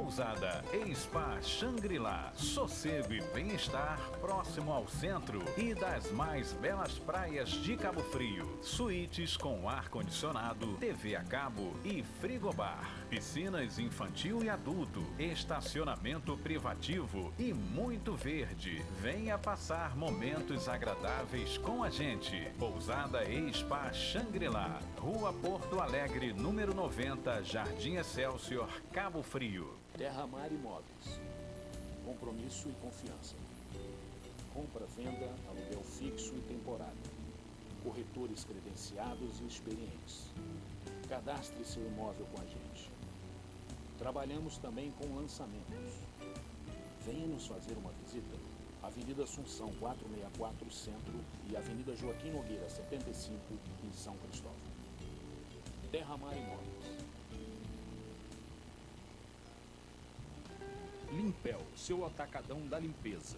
Pousada e Spa Shangri-La, sossego e bem-estar próximo ao centro e das mais belas praias de Cabo Frio. Suítes com ar-condicionado, TV a cabo e frigobar. Piscinas infantil e adulto, estacionamento privativo e muito verde. Venha passar momentos agradáveis com a gente. Pousada e Spa Shangri-La, Rua Porto Alegre, número 90, Jardim Excelsior, Cabo Frio. Terra Mar Imóveis. Compromisso e confiança. Compra, venda, aluguel fixo e temporário. Corretores credenciados e experientes. Cadastre seu imóvel com a gente. Trabalhamos também com lançamentos. Venha nos fazer uma visita. Avenida Assunção 464 Centro e Avenida Joaquim Nogueira 75 em São Cristóvão. Terra Mar Imóveis. Limpel, seu atacadão da limpeza.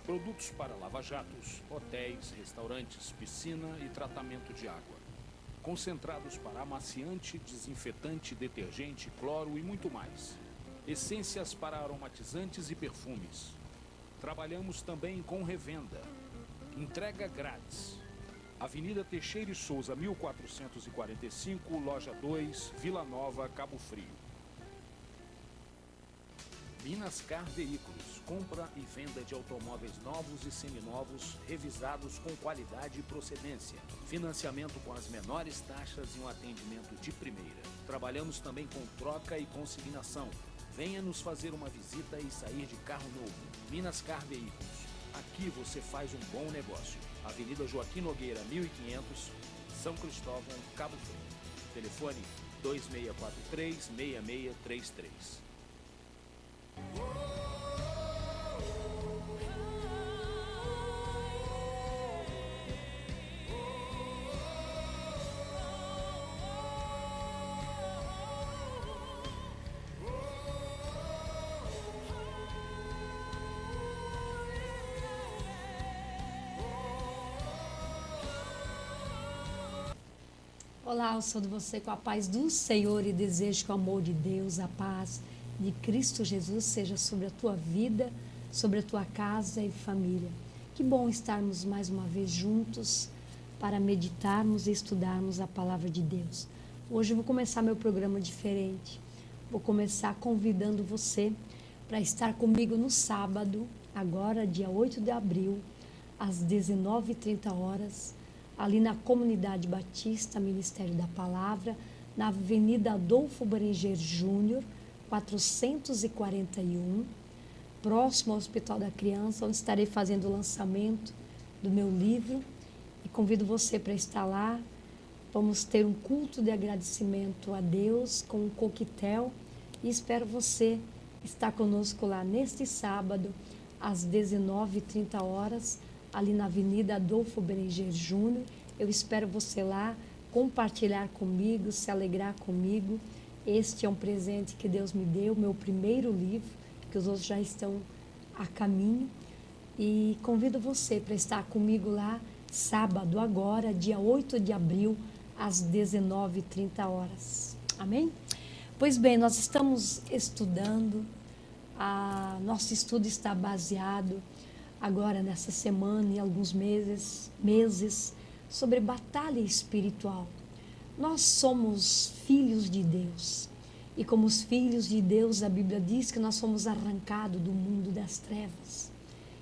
Produtos para lava-jatos, hotéis, restaurantes, piscina e tratamento de água. Concentrados para amaciante, desinfetante, detergente, cloro e muito mais. Essências para aromatizantes e perfumes. Trabalhamos também com revenda. Entrega grátis. Avenida Teixeira e Souza, 1445, Loja 2, Vila Nova, Cabo Frio. Minascar Veículos, compra e venda de automóveis novos e seminovos, revisados com qualidade e procedência. Financiamento com as menores taxas e um atendimento de primeira. Trabalhamos também com troca e consignação. Venha nos fazer uma visita e sair de carro novo. Minascar Veículos. Aqui você faz um bom negócio. Avenida Joaquim Nogueira, 1500, São Cristóvão, Cabo Frio. Telefone 2643-6633. Olá, eu saúdo você com a paz do Senhor e desejo que o amor de Deus, a paz de Cristo Jesus seja sobre a tua vida, sobre a tua casa e família. Que bom estarmos mais uma vez juntos para meditarmos e estudarmos a palavra de Deus. Hoje eu vou começar meu programa diferente. Vou começar convidando você para estar comigo no sábado, agora dia 8 de abril, às 19h30, ali na Comunidade Batista, Ministério da Palavra, na Avenida Adolfo Berenguer Júnior, 441, próximo ao Hospital da Criança, onde estarei fazendo o lançamento do meu livro. E convido você para estar lá. Vamos ter um culto de agradecimento a Deus com um coquetel e espero você estar conosco lá neste sábado, às 19h30, ali na Avenida Adolfo Berenguer Júnior. Eu espero você lá, compartilhar comigo, se alegrar comigo. Este é um presente que Deus me deu, meu primeiro livro, que os outros já estão a caminho. E convido você para estar comigo lá, sábado agora, dia 8 de abril, às 19h30. Amém? Pois bem, nós estamos estudando, nosso estudo está baseado agora nessa semana e alguns meses, sobre batalha espiritual. Nós somos filhos de Deus e como os filhos de Deus, a Bíblia diz que nós somos arrancados do mundo das trevas.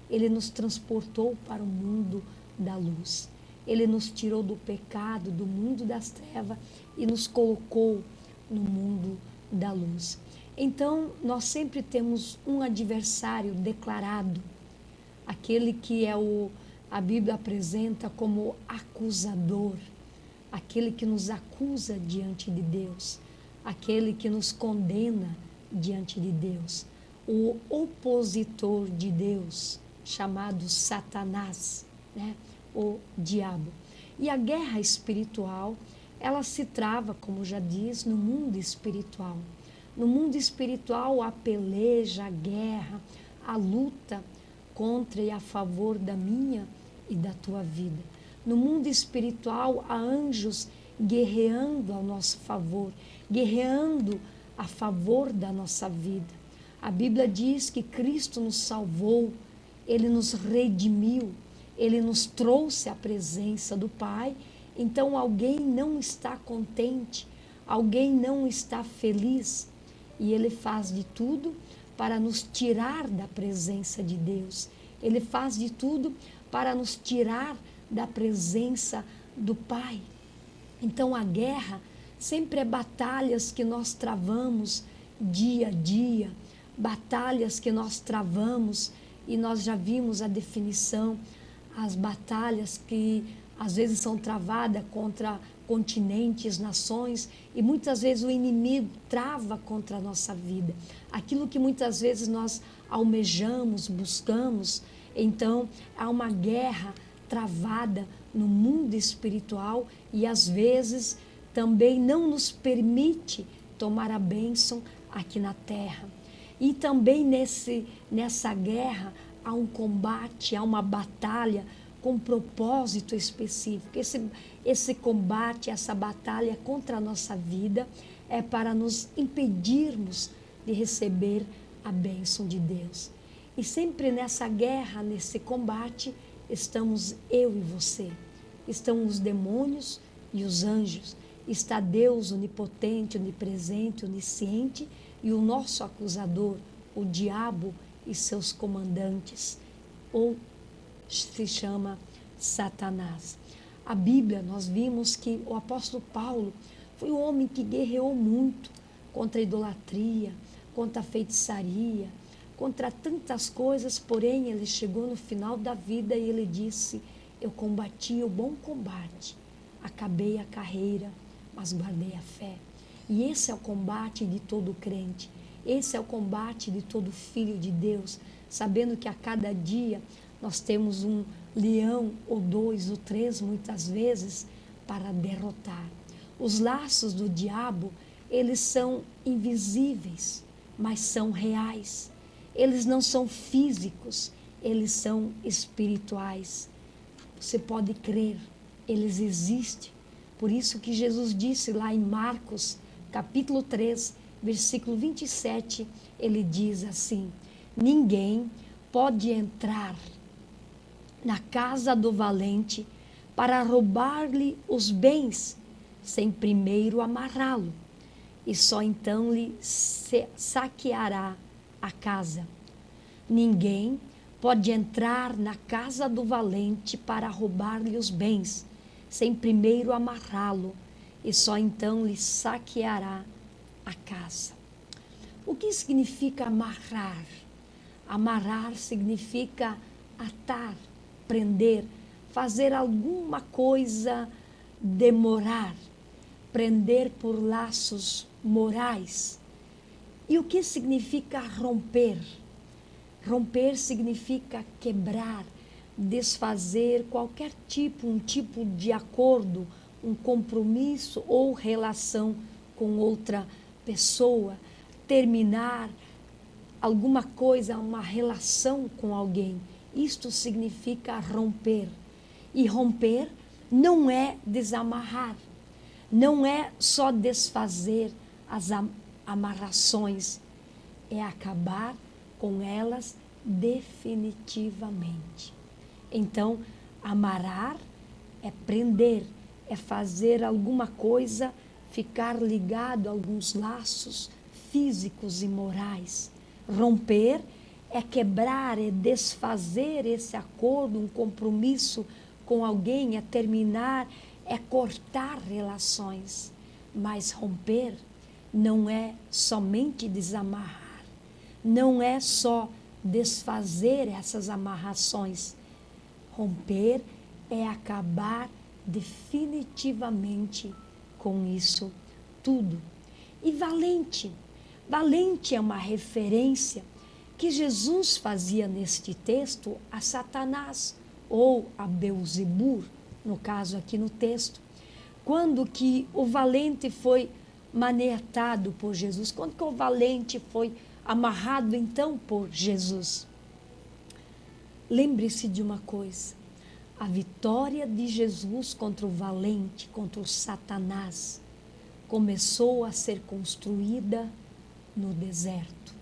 Ele nos transportou para o mundo da luz. Ele nos tirou do pecado, do mundo das trevas e nos colocou no mundo da luz. Então, nós sempre temos um adversário declarado, aquele que a Bíblia apresenta como acusador, aquele que nos acusa diante de Deus, aquele que nos condena diante de Deus, o opositor de Deus, chamado Satanás, né? O diabo. E a guerra espiritual, ela se trava, como já diz, no mundo espiritual. No mundo espiritual, a peleja, a guerra, a luta contra e a favor da minha e da tua vida. No mundo espiritual, há anjos guerreando ao nosso favor, guerreando a favor da nossa vida. A Bíblia diz que Cristo nos salvou, Ele nos redimiu, Ele nos trouxe à presença do Pai. Então alguém não está contente, alguém não está feliz, e Ele faz de tudo para nos tirar da presença de Deus. Ele faz de tudo para nos tirar da presença do Pai. Então a guerra sempre é batalhas que nós travamos dia a dia, batalhas que nós travamos, e nós já vimos a definição, as batalhas que às vezes são travadas contra continentes, nações, e muitas vezes o inimigo trava contra a nossa vida. Aquilo que muitas vezes nós almejamos, buscamos. Então há uma guerra travada no mundo espiritual, e às vezes também não nos permite tomar a bênção aqui na terra. E também nessa guerra há um combate, há uma batalha com um propósito específico. Esse combate, essa batalha contra a nossa vida é para nos impedirmos de receber a bênção de Deus. E sempre nessa guerra, nesse combate, estamos eu e você. Estão os demônios e os anjos. Está Deus onipotente, onipresente, onisciente, e o nosso acusador, o diabo e seus comandantes, ou se chama Satanás. A Bíblia, nós vimos que o apóstolo Paulo foi um homem que guerreou muito contra a idolatria, contra a feitiçaria, contra tantas coisas, porém ele chegou no final da vida e ele disse: eu combati o bom combate, acabei a carreira, mas guardei a fé. E esse é o combate de todo crente, esse é o combate de todo filho de Deus, sabendo que a cada dia nós temos um leão, ou dois, ou três, muitas vezes, para derrotar. Os laços do diabo, eles são invisíveis, mas são reais. Eles não são físicos, eles são espirituais. Você pode crer, eles existem. Por isso que Jesus disse lá em Marcos, capítulo 3, versículo 27, ele diz assim: ninguém pode entrar na casa do valente para roubar-lhe os bens, sem primeiro amarrá-lo, e só então lhe saqueará a casa. Ninguém pode entrar na casa do valente para roubar-lhe os bens, sem primeiro amarrá-lo, e só então lhe saqueará a casa. O que significa amarrar? Amarrar significa atar, prender, fazer alguma coisa demorar, prender por laços morais. E o que significa romper? Romper significa quebrar, desfazer qualquer tipo, um tipo de acordo, um compromisso ou relação com outra pessoa, terminar alguma coisa, uma relação com alguém. Isto significa romper. E romper não é desamarrar, não é só desfazer as amarrações, é acabar com elas definitivamente. Então, amarrar é prender, é fazer alguma coisa ficar ligado a alguns laços físicos e morais. Romper é quebrar, é desfazer esse acordo, um compromisso com alguém, é terminar, é cortar relações. Mas romper não é somente desamarrar, não é só desfazer essas amarrações. Romper é acabar definitivamente com isso tudo. E valente. Valente é uma referência que Jesus fazia neste texto a Satanás, ou a Beelzebul, no caso aqui no texto. Quando que o valente foi maniatado por Jesus? Quando que o valente foi amarrado então por Jesus? Lembre-se de uma coisa: a vitória de Jesus contra o valente, contra o Satanás, começou a ser construída no deserto.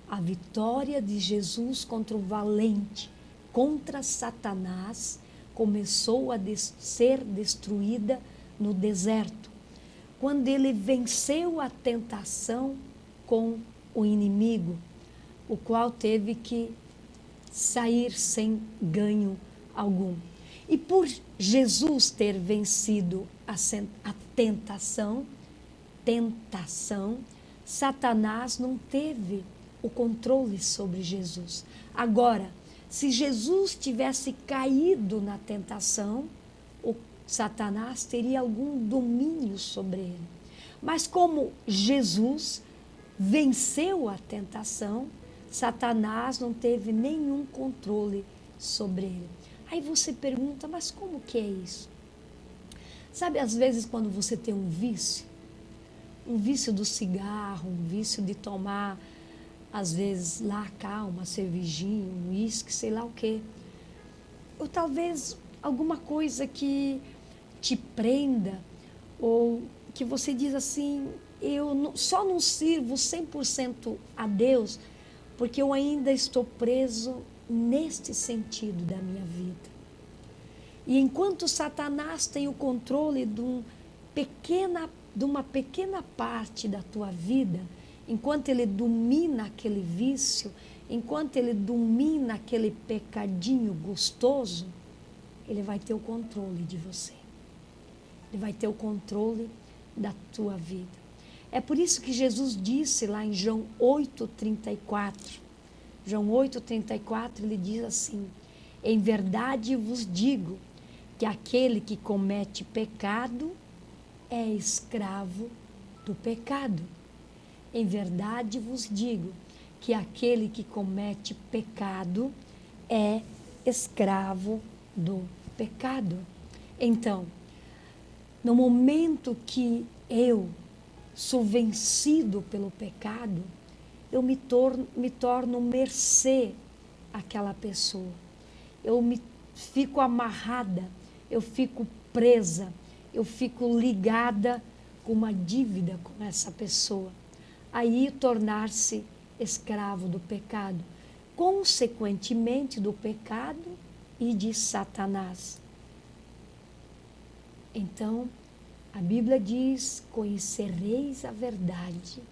A vitória de Jesus contra o valente, contra Satanás, começou a ser destruída no deserto, quando ele venceu a tentação com o inimigo, o qual teve que sair sem ganho algum. E por Jesus ter vencido a tentação, Satanás não teve o controle sobre Jesus. Agora, se Jesus tivesse caído na tentação, o Satanás teria algum domínio sobre ele. Mas como Jesus venceu a tentação, Satanás não teve nenhum controle sobre ele. Aí você pergunta, mas como que é isso? Sabe, às vezes quando você tem um vício do cigarro, um vício de tomar, às vezes, lá cá, uma cervejinha, um uísque, sei lá o quê. Ou talvez alguma coisa que te prenda, ou que você diz assim, eu só não sirvo 100% a Deus, porque eu ainda estou preso neste sentido da minha vida. E enquanto Satanás tem o controle de uma pequena parte da tua vida, enquanto ele domina aquele vício, enquanto ele domina aquele pecadinho gostoso, ele vai ter o controle de você. Ele vai ter o controle da tua vida. É por isso que Jesus disse lá em João 8,34. João 8,34, ele diz assim: em verdade vos digo que aquele que comete pecado é escravo do pecado. Em verdade vos digo que aquele que comete pecado é escravo do pecado. Então, no momento que eu sou vencido pelo pecado, eu me torno mercê àquela pessoa. Fico amarrada, eu fico presa, eu fico ligada com uma dívida com essa pessoa. Aí tornar-se escravo do pecado, consequentemente do pecado e de Satanás. Então, a Bíblia diz: conhecereis a verdade,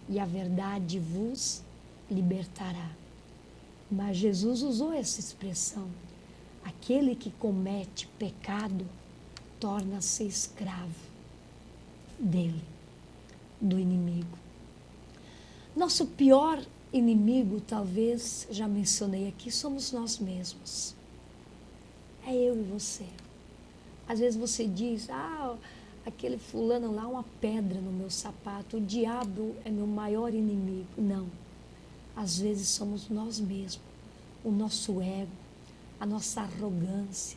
e a verdade vos libertará. Mas Jesus usou essa expressão: aquele que comete pecado torna-se escravo dele, do inimigo. Nosso pior inimigo, talvez, já mencionei aqui, somos nós mesmos. É eu e você. Às vezes você diz, aquele fulano lá, uma pedra no meu sapato, o diabo é meu maior inimigo. Não. Às vezes somos nós mesmos, o nosso ego, a nossa arrogância,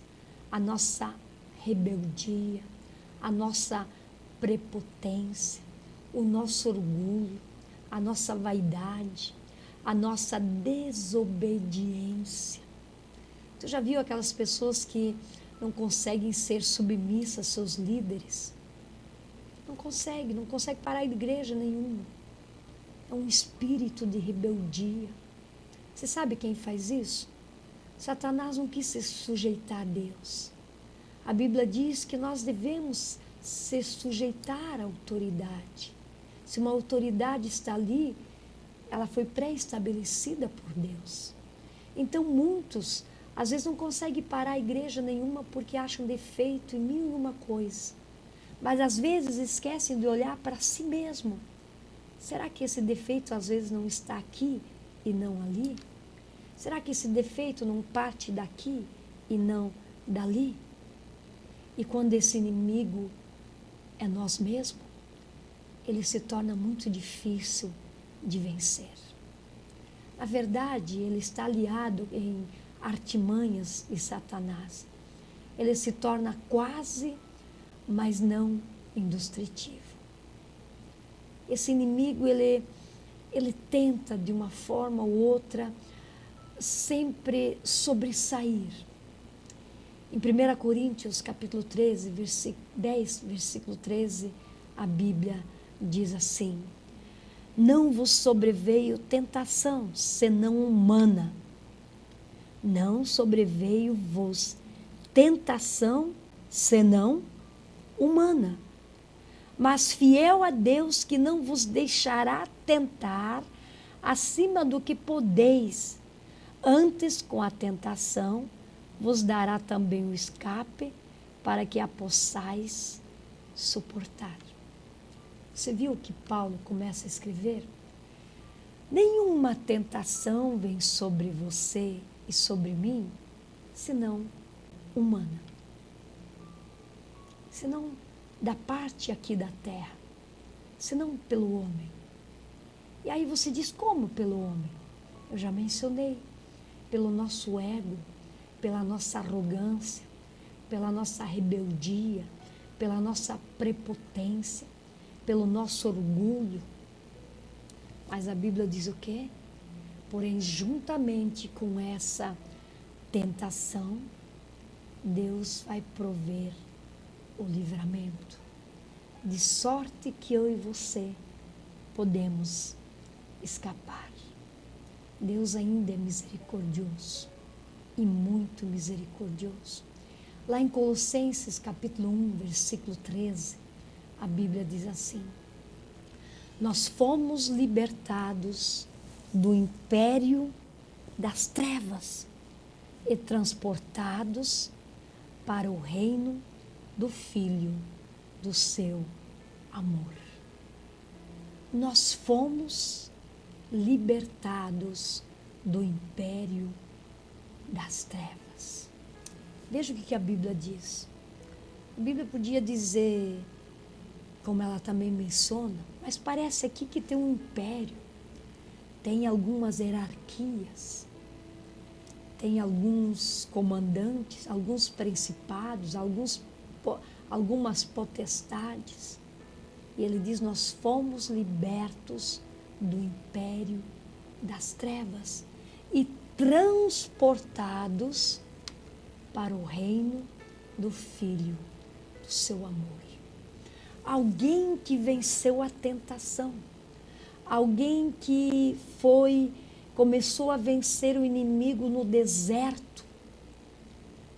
a nossa rebeldia, a nossa prepotência, o nosso orgulho, a nossa vaidade, a nossa desobediência. Tu já viu aquelas pessoas que não conseguem ser submissas aos seus líderes? Não consegue parar em igreja nenhuma. É um espírito de rebeldia. Você sabe quem faz isso? Satanás não quis se sujeitar a Deus. A Bíblia diz que nós devemos se sujeitar à autoridade. Se uma autoridade está ali, ela foi pré-estabelecida por Deus. Então muitos, às vezes, não conseguem parar a igreja nenhuma porque acham defeito em mil e uma coisa. Mas às vezes esquecem de olhar para si mesmo. Será que esse defeito às vezes não está aqui e não ali? Será que esse defeito não parte daqui e não dali? E quando esse inimigo é nós mesmos, ele se torna muito difícil de vencer. Na verdade, ele está aliado em artimanhas de Satanás. Ele se torna quase, mas não indestrutível. Esse inimigo, ele tenta de uma forma ou outra sempre sobressair. Em 1 Coríntios capítulo 13, 10, versículo 13, a Bíblia diz assim: não vos sobreveio tentação, senão humana. Não sobreveio-vos tentação, senão humana. Mas fiel a Deus, que não vos deixará tentar acima do que podeis, antes com a tentação vos dará também o escape, para que a possais suportar. Você viu que Paulo começa a escrever? Nenhuma tentação vem sobre você e sobre mim, senão humana. Senão da parte aqui da terra, senão pelo homem. E aí você diz, como pelo homem? Eu já mencionei, pelo nosso ego, pela nossa arrogância, pela nossa rebeldia, pela nossa prepotência, pelo nosso orgulho. Mas a Bíblia diz o quê? Porém, juntamente com essa tentação, Deus vai prover o livramento. De sorte que eu e você podemos escapar. Deus ainda é misericordioso e muito misericordioso. Lá em Colossenses capítulo 1, versículo 13, a Bíblia diz assim: nós fomos libertados do império das trevas e transportados para o reino do Filho do seu amor. Nós fomos libertados do império das trevas. Veja o que a Bíblia diz. A Bíblia podia dizer, como ela também menciona, mas parece aqui que tem um império, tem algumas hierarquias, tem alguns comandantes, alguns principados, algumas potestades. E ele diz, nós fomos libertos do império das trevas e transportados para o reino do Filho do seu amor. Alguém que venceu a tentação, alguém que começou a vencer o inimigo no deserto,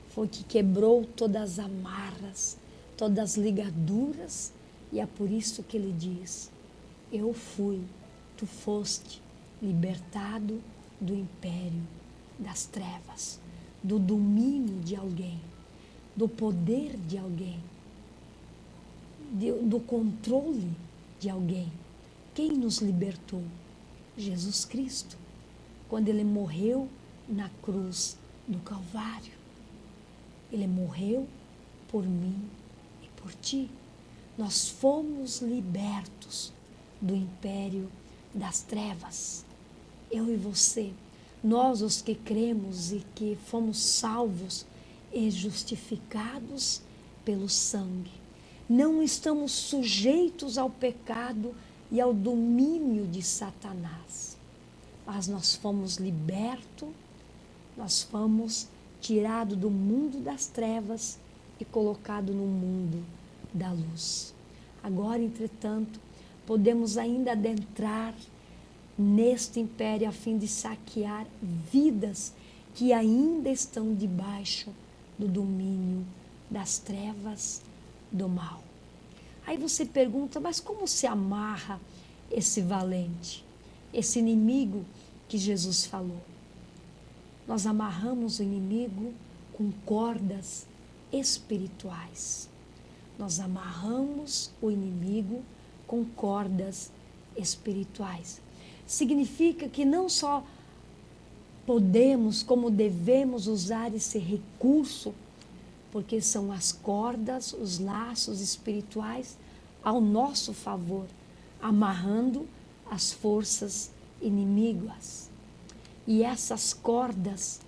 foi que quebrou todas as amarras, todas as ligaduras, e é por isso que ele diz, eu fui, tu foste libertado do império das trevas, do domínio de alguém, do poder de alguém, do controle de alguém. Quem nos libertou? Jesus Cristo, quando ele morreu na cruz do Calvário. Ele morreu por mim e por ti. Nós fomos libertos do império das trevas. Eu e você, nós os que cremos e que fomos salvos e justificados pelo sangue, não estamos sujeitos ao pecado e ao domínio de Satanás. Mas nós fomos libertos, nós fomos tirados do mundo das trevas e colocados no mundo da luz. Agora, entretanto, podemos ainda adentrar neste império a fim de saquear vidas que ainda estão debaixo do domínio das trevas do mal. Aí você pergunta, mas como se amarra esse valente, esse inimigo que Jesus falou? Nós amarramos o inimigo com cordas espirituais. Nós amarramos o inimigo com cordas espirituais. Significa que não só podemos, como devemos usar esse recurso, porque são as cordas, os laços espirituais ao nosso favor, amarrando as forças inimigas. E essas cordas,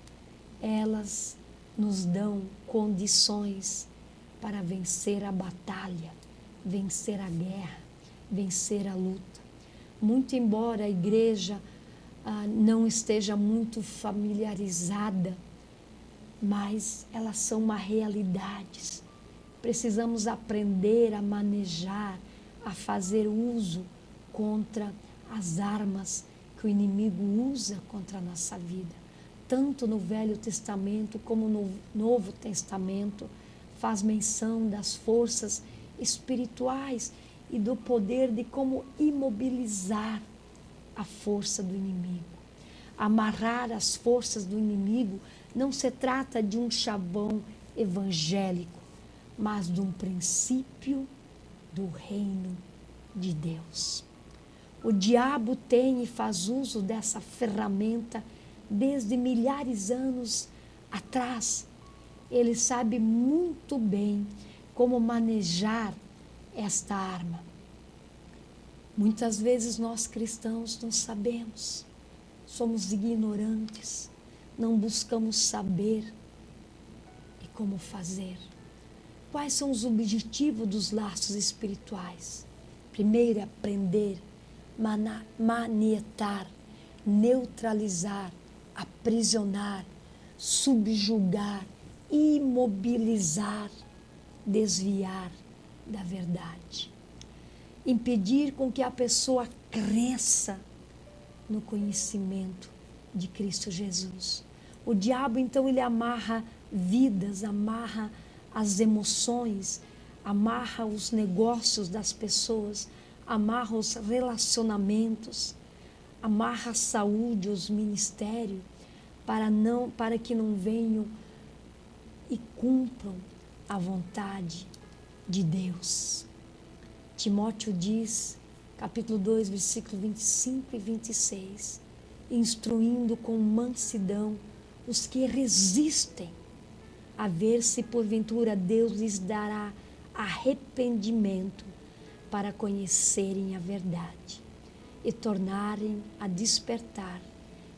elas nos dão condições para vencer a batalha, vencer a guerra, vencer a luta. Muito embora a igreja não esteja muito familiarizada, mas elas são uma realidade. Precisamos aprender a manejar, a fazer uso contra as armas que o inimigo usa contra a nossa vida. Tanto no Velho Testamento como no Novo Testamento, faz menção das forças espirituais e do poder de como imobilizar a força do inimigo. Amarrar as forças do inimigo não se trata de um chavão evangélico, mas de um princípio do reino de Deus. O diabo tem e faz uso dessa ferramenta desde milhares de anos atrás. Ele sabe muito bem como manejar esta arma. Muitas vezes nós cristãos não sabemos, somos ignorantes, não buscamos saber e como fazer. Quais são os objetivos dos laços espirituais? Primeiro, aprender, maniatar, neutralizar, aprisionar, subjugar, imobilizar, desviar da verdade. Impedir com que a pessoa cresça no conhecimento de Cristo Jesus. O diabo, então, ele amarra vidas, amarra as emoções, amarra os negócios das pessoas, amarra os relacionamentos, amarra a saúde, os ministérios, para que não venham e cumpram a vontade de Deus. Timóteo diz, capítulo 2, versículo 25 e 26, instruindo com mansidão os que resistem, a ver se porventura Deus lhes dará arrependimento para conhecerem a verdade e tornarem a despertar,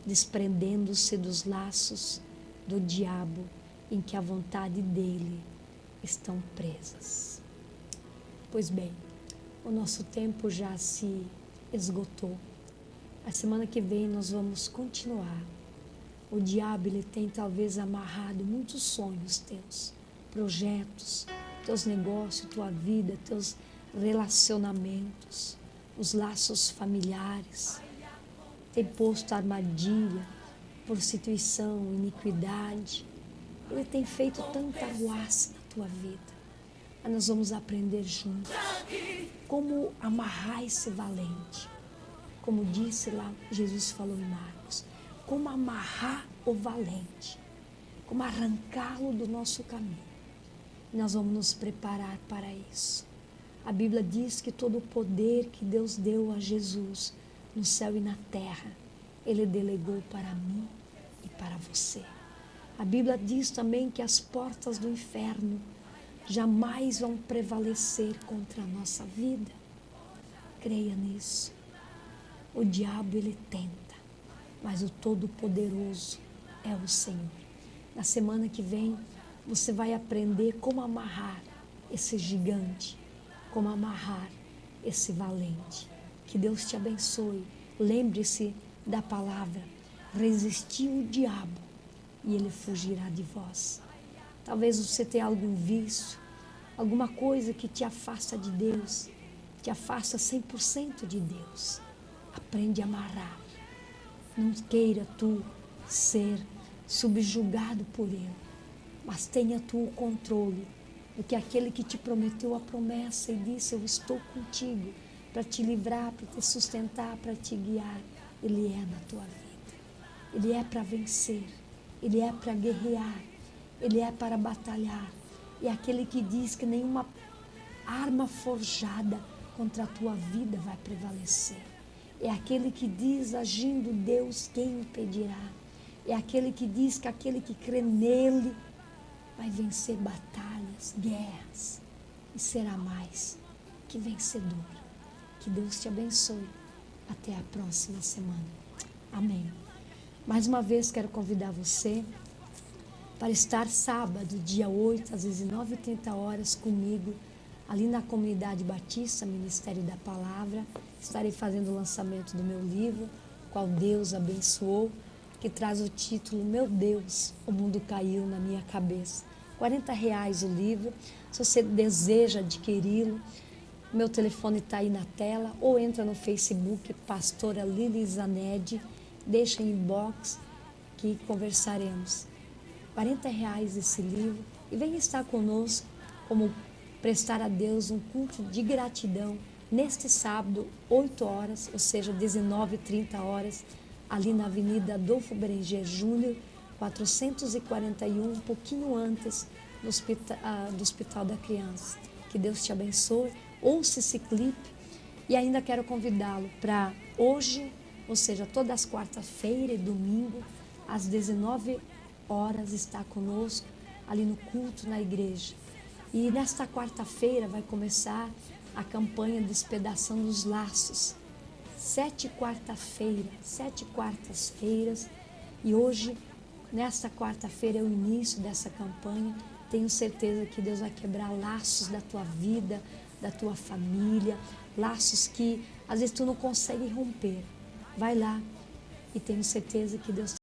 desprendendo-se dos laços do diabo em que a vontade dele estão presas. Pois bem, o nosso tempo já se esgotou. A semana que vem nós vamos continuar. O diabo, ele tem talvez amarrado muitos sonhos teus, projetos, teus negócios, tua vida, teus relacionamentos, os laços familiares. Tem posto armadilha, prostituição, iniquidade. Ele tem feito tanta arruaça na tua vida. Mas nós vamos aprender juntos como amarrar esse valente. Como disse lá, Jesus falou em Marcos, como amarrar o valente, como arrancá-lo do nosso caminho. Nós vamos nos preparar para isso. A Bíblia diz que todo o poder que Deus deu a Jesus no céu e na terra, Ele delegou para mim e para você. A Bíblia diz também que as portas do inferno jamais vão prevalecer contra a nossa vida. Creia nisso. O diabo, ele tenta, mas o Todo-Poderoso é o Senhor. Na semana que vem, você vai aprender como amarrar esse gigante, como amarrar esse valente. Que Deus te abençoe. Lembre-se da palavra, resistir o diabo e ele fugirá de vós. Talvez você tenha algum vício, alguma coisa que te afasta de Deus, te afasta 100% de Deus. Aprende a amarrar. Não queira tu ser subjugado por ele, mas tenha tu o controle, porque aquele que te prometeu a promessa e disse, eu estou contigo para te livrar, para te sustentar, para te guiar, ele é na tua vida. Ele é para vencer, ele é para guerrear, ele é para batalhar. É aquele que diz que nenhuma arma forjada contra a tua vida vai prevalecer. É aquele que diz, agindo Deus, quem impedirá? É aquele que diz que aquele que crê nele vai vencer batalhas, guerras e será mais que vencedor. Que Deus te abençoe. Até a próxima semana. Amém. Mais uma vez quero convidar você para estar sábado, dia 8, às 19h30 comigo, ali na Comunidade Batista, Ministério da Palavra. Estarei fazendo o lançamento do meu livro, qual Deus abençoou, que traz o título, Meu Deus, o mundo caiu na minha cabeça. R$40 o livro. Se você deseja adquiri-lo, Meu telefone está aí na tela, ou entra no Facebook, Pastora Lili Zanedi, deixa em inbox que conversaremos. R$40 esse livro, e venha estar conosco como prestar a Deus um culto de gratidão neste sábado, 8 horas, ou seja, 19h30, ali na Avenida Adolfo Berenger Júnior, 441, um pouquinho antes do Hospital da Criança. Que Deus te abençoe. Ouça esse clipe e ainda quero convidá-lo para hoje, ou seja, todas as quarta-feira e domingo, às 19 horas, estar conosco ali no culto na igreja. E nesta quarta-feira vai começar a campanha Despedaçando os Laços. 7 quartas-feiras, e hoje, nesta quarta-feira, é o início dessa campanha. Tenho certeza que Deus vai quebrar laços da tua vida, da tua família, laços que às vezes tu não consegue romper. Vai lá e tenho certeza que Deus